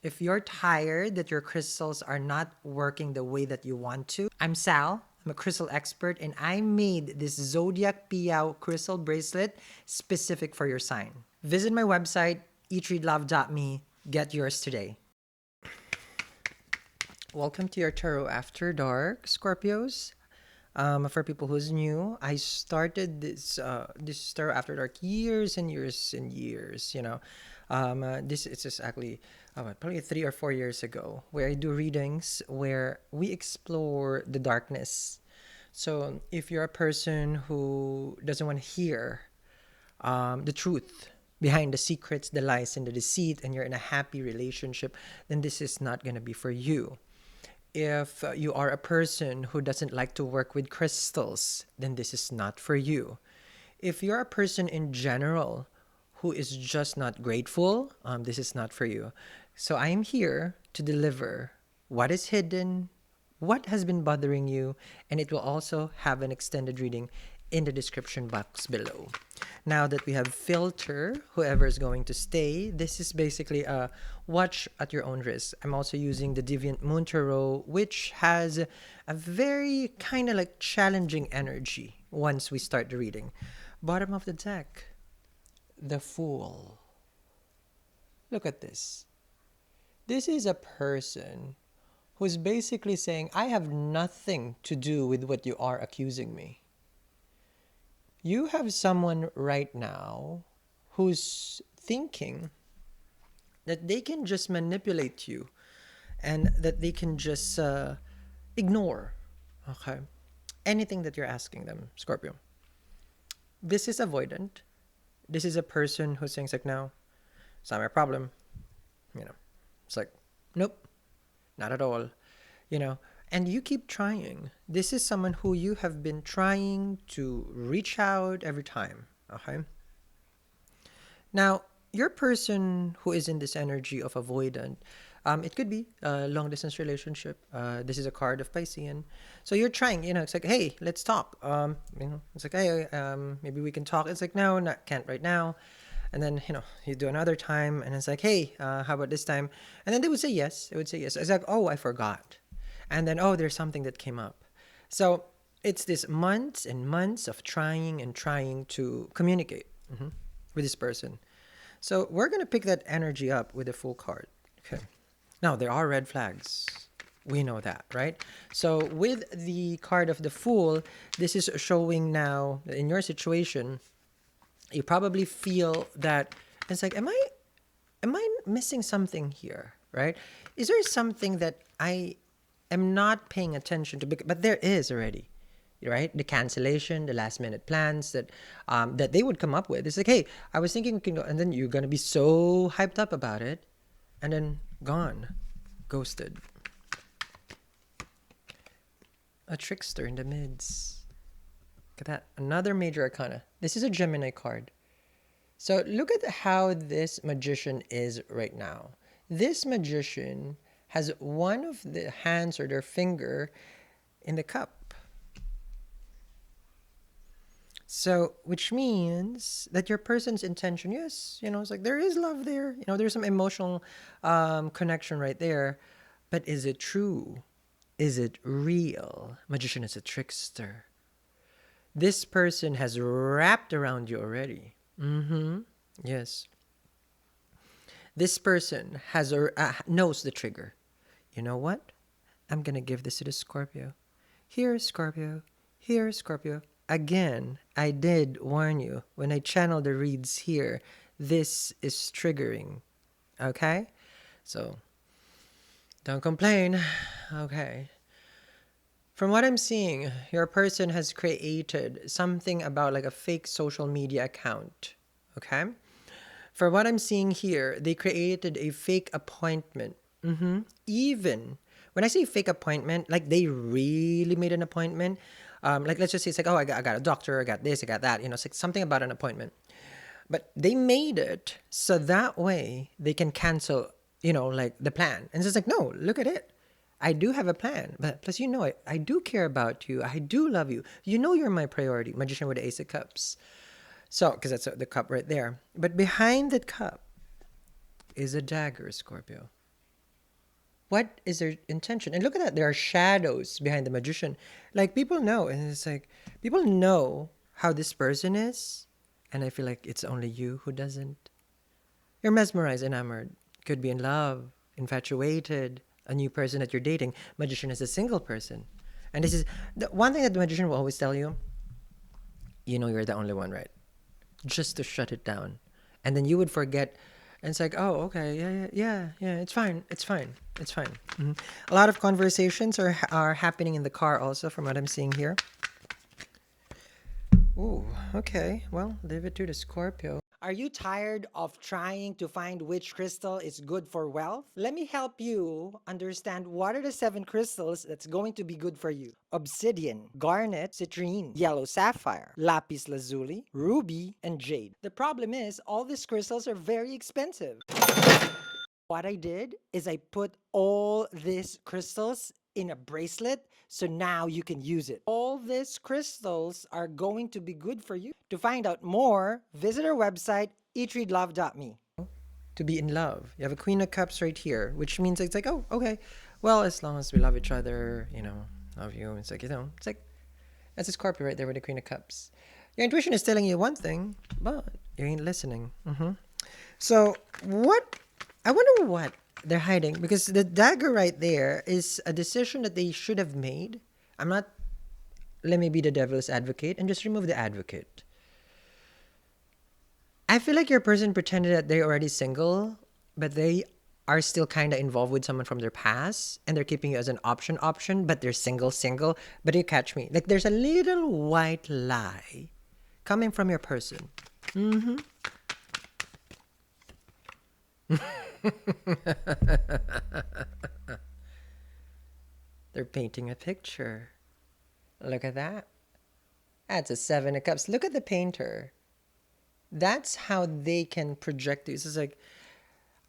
If you're tired that your crystals are not working the way that you want to, I'm Sal. I'm a crystal expert and I made this ZODIAC PIXIU crystal bracelet specific for your sign. Visit my website, eatreadlove.me. Get yours today. Welcome to your Tarot After Dark, Scorpios. For people who's new, I started this Tarot After Dark years and years and years. This it's just actually probably 3 or 4 years ago, where I do readings where we explore the darkness. So if you're a person who doesn't want to hear the truth behind the secrets, the lies, and the deceit, and you're in a happy relationship, then this is not gonna be for you. If you are a person who doesn't like to work with crystals, then this is not for you. If you're a person in general who is just not grateful, this is not for you. So I am here to deliver what is hidden, what has been bothering you, and it will also have an extended reading in the description box below. Now that we have filter whoever is going to stay, this is basically a watch at your own risk. I'm also using the Deviant Moon Tarot, which has a very kind of like challenging energy once we start the reading. Bottom of the deck, the Fool. Look at this. This is a person who's basically saying, I have nothing to do with what you are accusing me. You have someone right now who's thinking that they can just manipulate you and that they can just ignore, okay, anything that you're asking them, Scorpio. This is avoidant. This is a person who's saying, like, no, it's not my problem. It's like, nope, not at all. And you keep trying. This is someone who you have been trying to reach out every time, okay? Now, your person who is in this energy of avoidant, it could be a long distance relationship. This is a card of Piscean. So you're trying, it's like, hey, let's talk. It's like, hey, maybe we can talk. It's like, no, can't right now. And then, you do another time and it's like, hey, how about this time? And then they would say yes. They would say yes. It's like, oh, I forgot. And then, oh, there's something that came up. So it's this months and months of trying and trying to communicate with this person. So we're going to pick that energy up with the Fool card. Okay. Now, there are red flags. We know that, right? So with the card of the Fool, this is showing now that in your situation, you probably feel that it's like, am I missing something here, right? Is there something that I am not paying attention to? But there is already, right? The cancellation, the last minute plans that that they would come up with. It's like, hey, I was thinking we can go, and then you're gonna be so hyped up about it, and then gone, ghosted. A trickster in the mids. Look at that. Another major arcana. This is a Gemini card. So look at how this magician is right now. This magician has one of the hands or their finger in the cup. So, which means that your person's intention, yes, it's like there is love there. There's some emotional connection right there. But is it true? Is it real? Magician is a trickster. This person has wrapped around you already. Yes. This person has knows the trigger. You know what? I'm going to give this to the Scorpio. Here, Scorpio. Here, Scorpio. Again, I did warn you when I channel the reads here. This is triggering. Okay? So, don't complain. Okay. From what I'm seeing, your person has created something about like a fake social media account. Okay? For what I'm seeing here, they created a fake appointment. Even when I say fake appointment, like they really made an appointment. Like let's just say it's like, oh, I got a doctor, I got this, I got that. It's like something about an appointment. But they made it so that way they can cancel, like the plan. And it's just like, no, look at it. I do have a plan, but plus, I do care about you. I do love you. You're my priority. Magician with the Ace of Cups. So, because that's the cup right there. But behind that cup is a dagger, Scorpio. What is their intention? And look at that, there are shadows behind the magician. Like people know, and it's like people know how this person is, and I feel like it's only you who doesn't. You're mesmerized, enamored, could be in love, infatuated, a new person that you're dating. Magician is a single person. And this is the one thing that the magician will always tell you, you know you're the only one, right? Just to shut it down. And then you would forget. And it's like, oh, okay, yeah, it's fine, it's fine. A lot of conversations are happening in the car also, from what I'm seeing here. Ooh, okay. Well, leave it to the Scorpio. Are you tired of trying to find which crystal is good for wealth? Let me help you understand what are the 7 crystals that's going to be good for you. Obsidian, garnet, citrine, yellow sapphire, lapis lazuli, ruby, and jade. The problem is all these crystals are very expensive. What I did is I put all these crystals in a bracelet, so now you can use it. All these crystals are going to be good for you. To find out more, visit our website, eatreadlove.me. To be in love. You have a Queen of Cups right here, which means it's like, oh, okay. Well, as long as we love each other, love you. It's like, it's like, that's a Scorpio right there with the Queen of Cups. Your intuition is telling you one thing, but you ain't listening. So, what I wonder what they're hiding, because the dagger right there is a decision that they should have made. I'm not, let me be the devil's advocate and just remove the advocate. I feel like your person pretended that they're already single, but they are still kind of involved with someone from their past, and they're keeping you as an option, but they're single. But you catch me. Like there's a little white lie coming from your person. They're painting a picture. Look at that. That's a 7 of Cups. Look at the painter. That's how they can project this. It's like,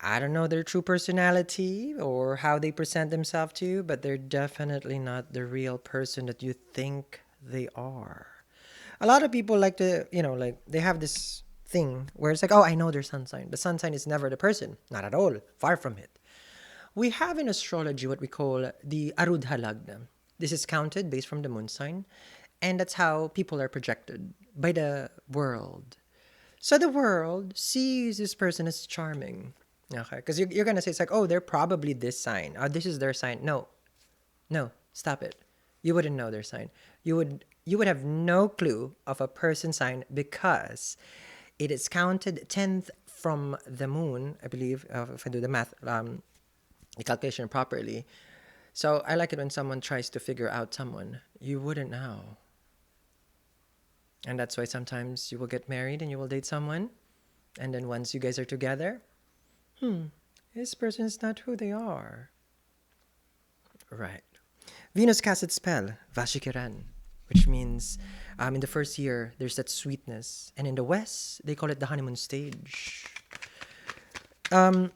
I don't know their true personality or how they present themselves to you, but they're definitely not the real person that you think they are. A lot of people like to, like they have this thing where it's like, oh, I know their sun sign. The sun sign is never the person. Not at all. Far from it. We have in astrology what we call the Arudha Lagna. This is counted based from the moon sign, and that's how people are projected by the world. So the world sees this person as charming. Okay, because you're going to say, it's like, oh, they're probably this sign. Oh, this is their sign. No, stop it. You wouldn't know their sign. You would have no clue of a person's sign because it is counted 10th from the moon, I believe, if I do the math, the calculation properly. So I like it when someone tries to figure out someone. You wouldn't know. And that's why sometimes you will get married and you will date someone. And then once you guys are together, this person is not who they are. Right. Venus casts its spell, Vashikiran, which means in the first year, there's that sweetness. And in the West, they call it the honeymoon stage. In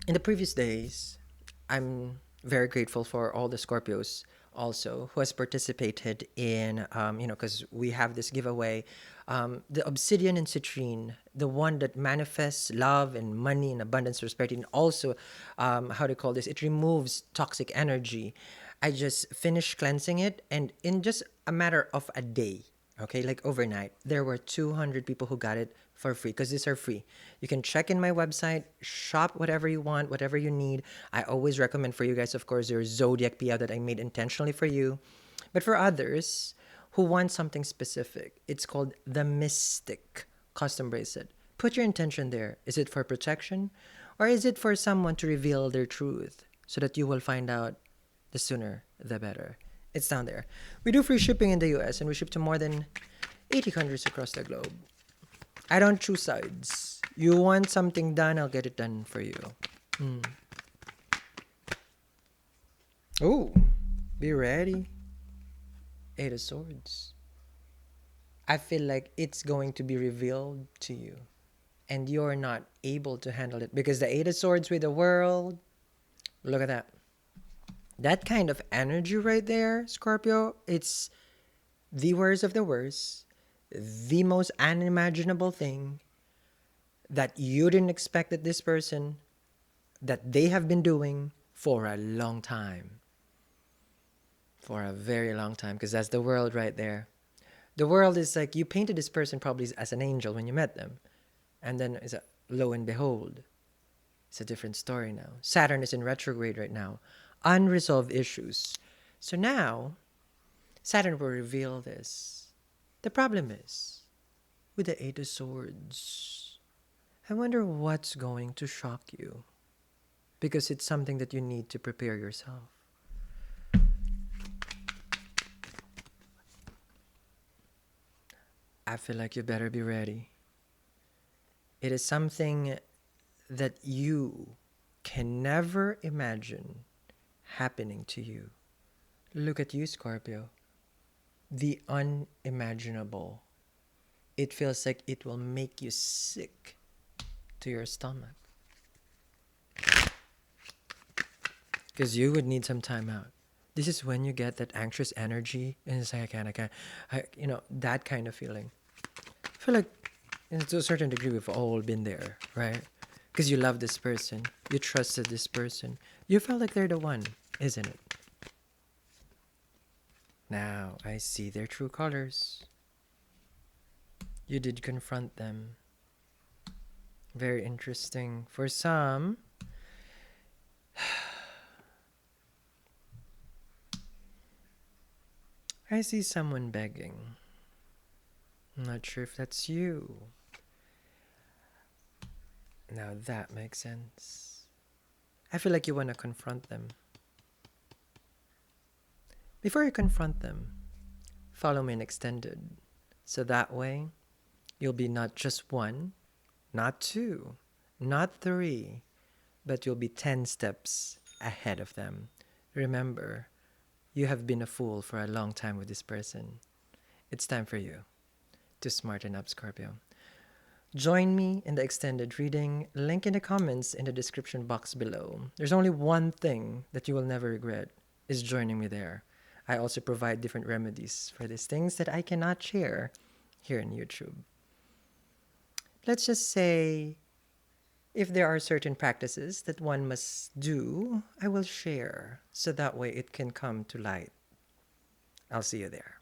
the previous days, I'm very grateful for all the Scorpios also who has participated in, because we have this giveaway, the obsidian and citrine, the one that manifests love and money and abundance, prosperity, and also, how do you call this? It removes toxic energy. I just finished cleansing it, and in just a matter of a day, okay, like overnight, there were 200 people who got it for free because these are free. You can check in my website, shop whatever you want, whatever you need. I always recommend for you guys, of course, your ZODIAC PL that I made intentionally for you. But for others who want something specific, it's called the Mystic Custom Bracelet. Put your intention there. Is it for protection or is it for someone to reveal their truth so that you will find out the sooner the better? It's down there. We do free shipping in the US and we ship to more than 80 countries across the globe. I don't choose sides. You want something done, I'll get it done for you. Oh, be ready. 8 of Swords. I feel like it's going to be revealed to you. And you're not able to handle it. Because the 8 of Swords with the world, look at that. That kind of energy right there, Scorpio, it's the worst of the worst. The most unimaginable thing that you didn't expect that this person that they have been doing for a long time. For a very long time, because that's the world right there. The world is like you painted this person probably as an angel when you met them. And then lo and behold, it's a different story now. Saturn is in retrograde right now. Unresolved issues. So now, Saturn will reveal this. The problem is, with the Eight of Swords, I wonder what's going to shock you. Because it's something that you need to prepare yourself. I feel like you better be ready. It is something that you can never imagine happening to you. Look at you, Scorpio. The unimaginable. It feels like it will make you sick to your stomach. Because you would need some time out. This is when you get that anxious energy, and it's like, that kind of feeling. I feel like, to a certain degree, we've all been there, right? Because you love this person, you trusted this person, you felt like they're the one, isn't it? Now I see their true colors. You did confront them. Very interesting. For some, I see someone begging. I'm not sure if that's you. Now that makes sense. I feel like you want to confront them. Before you confront them, follow me in extended. So that way, you'll be not just one, not two, not three, but you'll be 10 steps ahead of them. Remember, you have been a fool for a long time with this person. It's time for you to smarten up, Scorpio. Join me in the extended reading. Link in the comments in the description box below. There's only one thing that you will never regret, is joining me there. I also provide different remedies for these things that I cannot share here in YouTube. Let's just say, if there are certain practices that one must do, I will share, so that way it can come to light. I'll see you there.